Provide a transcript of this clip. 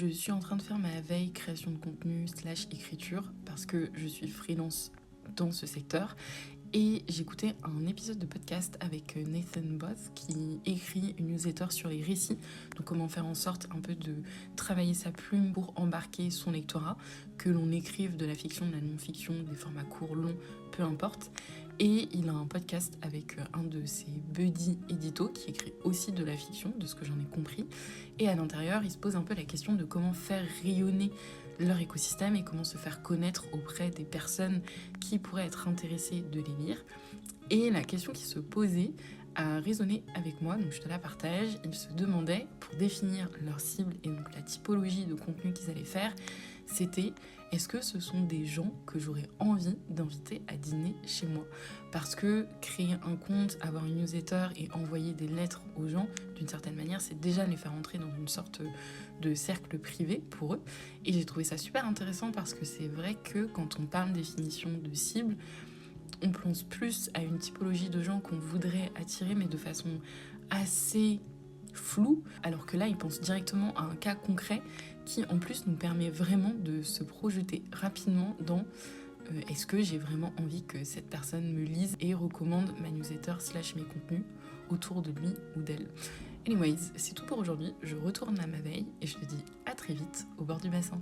Je suis en train de faire ma veille création de contenu / écriture parce que je suis freelance dans ce secteur. Et j'écoutais un épisode de podcast avec Nathan Both qui écrit une newsletter sur les récits, donc comment faire en sorte un peu de travailler sa plume pour embarquer son lectorat, que l'on écrive de la fiction, de la non-fiction, des formats courts, longs, peu importe. Et il a un podcast avec un de ses buddies édito qui écrit aussi de la fiction, de ce que j'en ai compris. Et à l'intérieur, il se pose un peu la question de comment faire rayonner leur écosystème et comment se faire connaître auprès des personnes qui pourraient être intéressées de les lire. Et la question qui se posait a résonné avec moi, donc je te la partage. Ils se demandaient, pour définir leur cible et donc la typologie de contenu qu'ils allaient faire, c'était: est-ce que ce sont des gens que j'aurais envie d'inviter à dîner chez moi? Parce que créer un compte, avoir une newsletter et envoyer des lettres aux gens, d'une certaine manière, c'est déjà les faire entrer dans une sorte de cercle privé pour eux. Et j'ai trouvé ça super intéressant parce que c'est vrai que quand on parle définition de cible, on pense plus à une typologie de gens qu'on voudrait attirer, mais de façon assez floue, alors que là, ils pensent directement à un cas concret qui, en plus, nous permet vraiment de se projeter rapidement dans est-ce que j'ai vraiment envie que cette personne me lise et recommande ma newsletter / mes contenus autour de lui ou d'elle. Anyways, c'est tout pour aujourd'hui. Je retourne à ma veille et je te dis à très vite au bord du bassin.